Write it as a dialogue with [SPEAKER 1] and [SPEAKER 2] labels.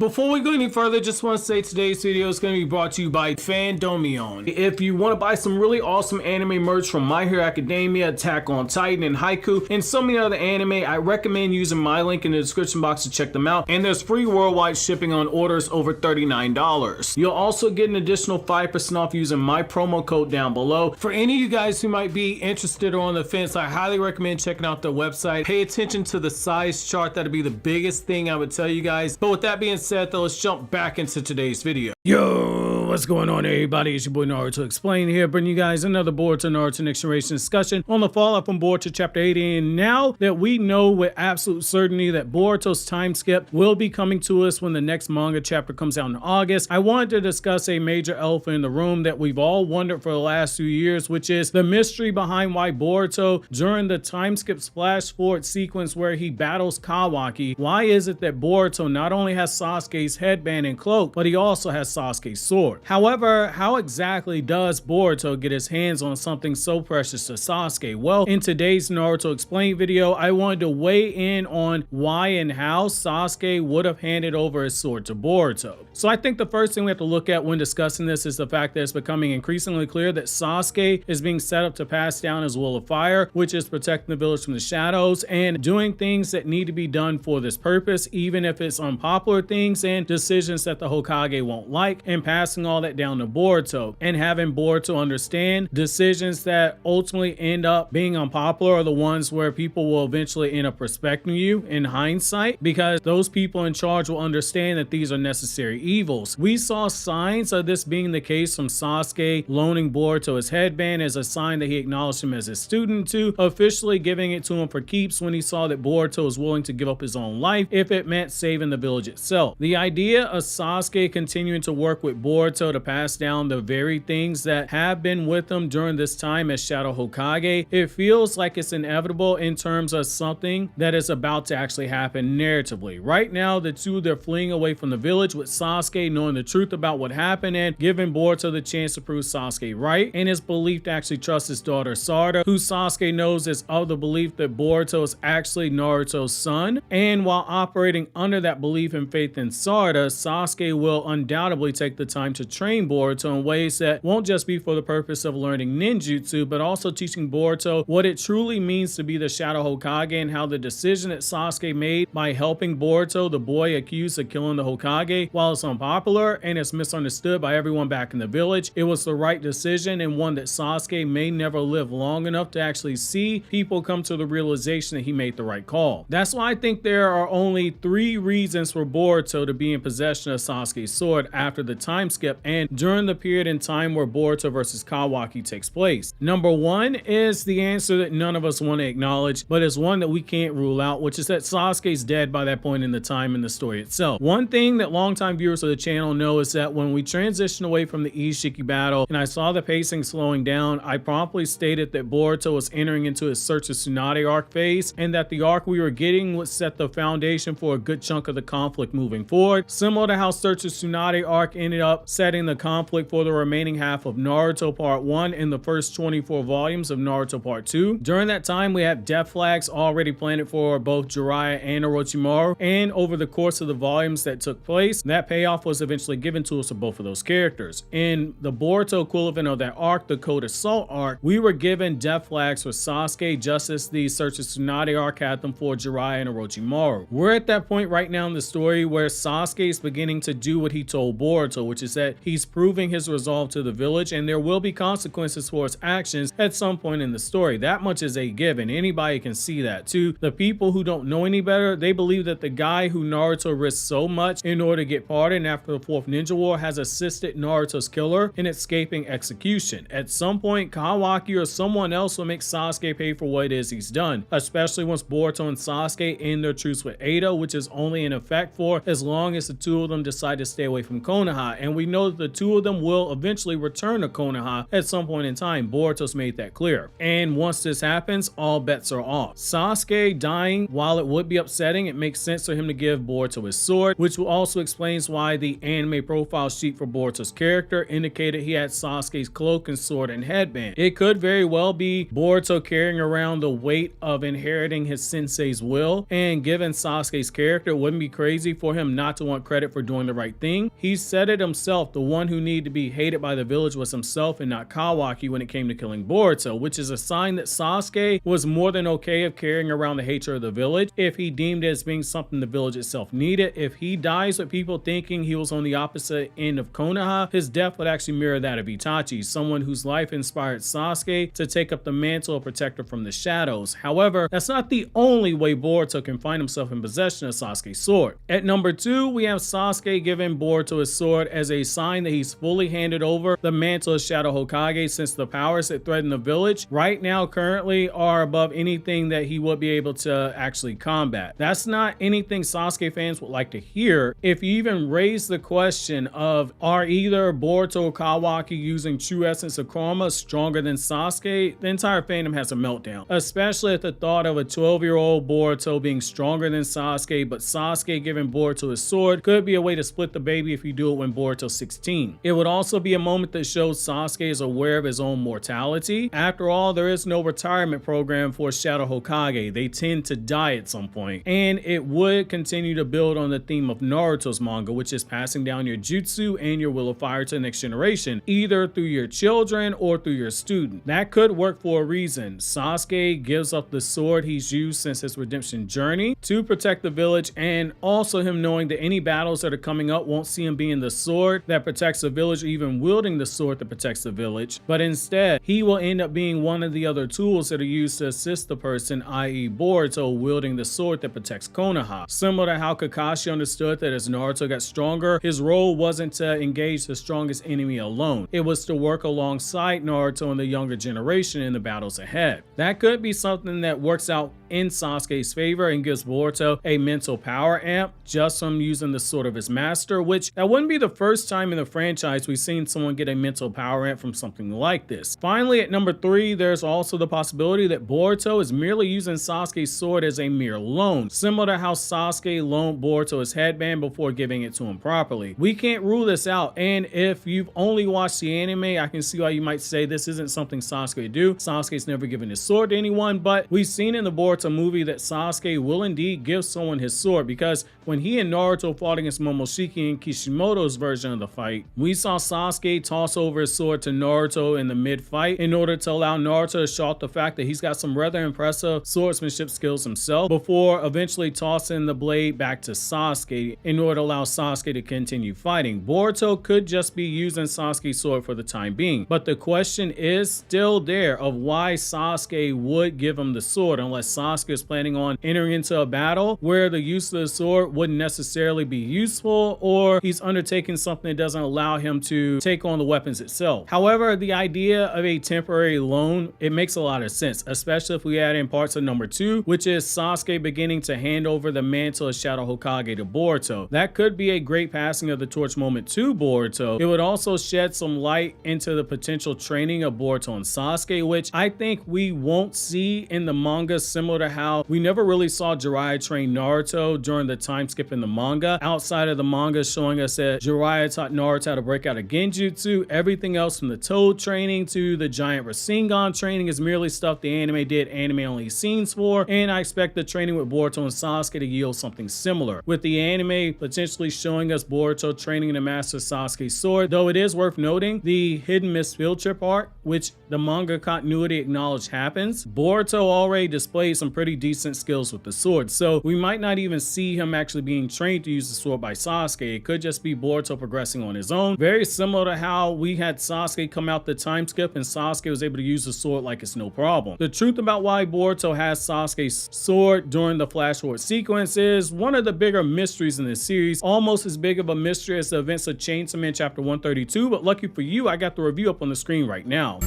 [SPEAKER 1] Before we go any further, just want to say today's video is going to be brought to you by Fandomion. If you want to buy some really awesome anime merch from My Hero Academia, Attack on Titan, and Haiku, and so many other anime, I recommend using my link in the description box to check them out, and there's free worldwide shipping on orders over $39. You'll also get an additional 5% off using my promo code down below. For any of you guys who might be interested or on the fence, I highly recommend checking out their website. Pay attention to the size chart. That'll be the biggest thing I would tell you guys. But with that being said, though, let's jump back into today's video. Yo, what's going on, everybody? It's your boy Naruto Explain here, bringing you guys another Boruto Naruto Next Generation discussion on the fallout from Boruto chapter 80. And now that we know with absolute certainty that Boruto's time skip will be coming to us when the next manga chapter comes out in August, I wanted to discuss a major elephant in the room that we've all wondered for the last few years, which is the mystery behind why Boruto, during the time skip splash forward sequence where he battles Kawaki, why is it that Boruto not only has Sasuke's headband and cloak, but he also has Sasuke's sword? However, how exactly does Boruto get his hands on something so precious to Sasuke? Well, in today's Naruto Explain video, I wanted to weigh in on why and how Sasuke would have handed over his sword to Boruto. So I think the first thing we have to look at when discussing this is the fact that it's becoming increasingly clear that Sasuke is being set up to pass down his will of fire, which is protecting the village from the shadows and doing things that need to be done for this purpose, even if it's unpopular things and decisions that the Hokage won't like, and passing all that down to Boruto and having Boruto understand decisions that ultimately end up being unpopular are the ones where people will eventually end up respecting you in hindsight, because those people in charge will understand that these are necessary evils. We saw signs of this being the case from Sasuke loaning Boruto his headband as a sign that he acknowledged him as his student, to officially giving it to him for keeps when he saw that Boruto was willing to give up his own life if it meant saving the village itself. The idea of Sasuke continuing to work with Boruto to pass down the very things that have been with him during this time as Shadow Hokage, it feels like it's inevitable in terms of something that is about to actually happen narratively. Right now, the two, they're fleeing away from the village with Sasuke knowing the truth about what happened and giving Boruto the chance to prove Sasuke right, and his belief to actually trust his daughter Sarada, who Sasuke knows is of the belief that Boruto is actually Naruto's son. And while operating under that belief and faith in Sarada, Sasuke will undoubtedly take the time to train Boruto in ways that won't just be for the purpose of learning ninjutsu, but also teaching Boruto what it truly means to be the Shadow Hokage, and how the decision that Sasuke made by helping Boruto, the boy accused of killing the Hokage, while it's unpopular and it's misunderstood by everyone back in the village, it was the right decision, and one that Sasuke may never live long enough to actually see people come to the realization that he made the right call. That's why I think there are only 3 reasons for Boruto to be in possession of Sasuke's sword after the time skip and during the period in time where Boruto versus Kawaki takes place. Number 1 is the answer that none of us want to acknowledge, but is one that we can't rule out, which is that Sasuke's dead by that point in the time in the story itself. One thing that longtime viewers of the channel know is that when we transition away from the Ishiki battle and I saw the pacing slowing down, I promptly stated that Boruto was entering into his Search of Tsunade arc phase, and that the arc we were getting would set the foundation for a good chunk of the conflict moving forward, similar to how Search of Tsunade arc ended up setting the conflict for the remaining half of Naruto Part 1 in the first 24 volumes of Naruto Part 2. During that time, we have death flags already planted for both Jiraiya and Orochimaru, and over the course of the volumes that took place, that payoff was eventually given to us for both of those characters. In the Boruto equivalent of that arc, the Code Assault arc, we were given death flags for Sasuke just as the Search of Tsunade arc had them for Jiraiya and Orochimaru. We're at that point right now in the story where Sasuke is beginning to do what he told Boruto, which is that he's proving his resolve to the village, and there will be consequences for his actions at some point in the story. That much is a given. Anybody can see that. To the people who don't know any better, they believe that the guy who Naruto risked so much in order to get pardoned after the 4th Ninja War has assisted Naruto's killer in escaping execution. At some point, Kawaki or someone else will make Sasuke pay for what it is he's done, especially once Boruto and Sasuke end their truce with Ada, which is only in effect for as long as the two of them decide to stay away from Konoha. And we know know that the two of them will eventually return to Konoha at some point in time. Boruto's made that clear. And once this happens, all bets are off. Sasuke dying, while it would be upsetting, it makes sense for him to give Boruto his sword, which also explains why the anime profile sheet for Boruto's character indicated he had Sasuke's cloak and sword and headband. It could very well be Boruto carrying around the weight of inheriting his sensei's will, and given Sasuke's character, it wouldn't be crazy for him not to want credit for doing the right thing. He said it himself, the one who needed to be hated by the village was himself and not Kawaki when it came to killing Boruto, which is a sign that Sasuke was more than okay of carrying around the hatred of the village if he deemed it as being something the village itself needed. If he dies with people thinking he was on the opposite end of Konoha, his death would actually mirror that of Itachi, someone whose life inspired Sasuke to take up the mantle of protector from the shadows. However, that's not the only way Boruto can find himself in possession of Sasuke's sword. At number 2, we have Sasuke giving Boruto his sword as a sign that he's fully handed over the mantle of Shadow Hokage, since the powers that threaten the village right now currently are above anything that he would be able to actually combat. That's not anything Sasuke fans would like to hear. If you even raise the question of, are either Boruto or Kawaki using true essence of karma stronger than Sasuke, the entire fandom has a meltdown, especially at the thought of a 12-year-old Boruto being stronger than Sasuke, but Sasuke giving Boruto his sword could be a way to split the baby if you do it when Boruto's 16. It would also be a moment that shows Sasuke is aware of his own mortality. After all, there is no retirement program for Shadow Hokage. They tend to die at some point. And it would continue to build on the theme of Naruto's manga, which is passing down your jutsu and your will of fire to the next generation, either through your children or through your student. That could work for a reason. Sasuke gives up the sword he's used since his redemption journey to protect the village, and also him knowing that any battles that are coming up won't see him being the sword that protects the village or even wielding the sword that protects the village, but instead he will end up being one of the other tools that are used to assist the person, i.e. Boruto, wielding the sword that protects Konoha. Similar to how Kakashi understood that as Naruto got stronger, his role wasn't to engage the strongest enemy alone. It was to work alongside Naruto and the younger generation in the battles ahead. That could be something that works out in Sasuke's favor and gives Boruto a mental power amp just from using the sword of his master, which that wouldn't be the first time in the franchise we've seen someone get a mental power amp from something like this. Finally, at number 3, there's also the possibility that Boruto is merely using Sasuke's sword as a mere loan, similar to how Sasuke loaned Boruto his headband before giving it to him properly. We can't rule this out, and if you've only watched the anime, I can see why you might say this isn't something Sasuke would do. Sasuke's never given his sword to anyone, but we've seen in the Boruto movie that Sasuke will indeed give someone his sword, because when he and Naruto fought against Momoshiki in Kishimoto's version of the fight, we saw Sasuke toss over his sword to Naruto in the mid-fight in order to allow Naruto to show off the fact that he's got some rather impressive swordsmanship skills himself, before eventually tossing the blade back to Sasuke in order to allow Sasuke to continue fighting. Boruto could just be using Sasuke's sword for the time being, but the question is still there of why Sasuke would give him the sword, unless Sasuke is planning on entering into a battle where the use of the sword wouldn't necessarily be useful, or he's undertaking something that doesn't allow him to take on the weapons itself. However, the idea of a temporary loan, it makes a lot of sense, especially if we add in parts of number 2, which is Sasuke beginning to hand over the mantle of Shadow Hokage to Boruto. That could be a great passing of the torch moment to Boruto. It would also shed some light into the potential training of Boruto and Sasuke, which I think we won't see in the manga, similar to how we never really saw Jiraiya train Naruto during the time skip in the manga. Outside of the manga showing us that Jiraiya taught Naruto how to break out of genjutsu, everything else from the Toad training to the giant Rasengan training is merely stuff the anime did anime-only scenes for, and I expect the training with Boruto and Sasuke to yield something similar, with the anime potentially showing us Boruto training to master Sasuke's sword, though it is worth noting the hidden Miss Field Trip arc, which the manga continuity acknowledged happens. Boruto already displayed some pretty decent skills with the sword, so we might not even see him actually being trained to use the sword by Sasuke. It could just be Boruto progressing on his own, very similar to how we had Sasuke come out the time skip and Sasuke was able to use the sword like it's no problem. The truth about why Boruto has Sasuke's sword during the flash forward sequence is one of the bigger mysteries in this series, almost as big of a mystery as the events of Chainsaw Man chapter 132, but lucky for you, I got the review up on the screen right now.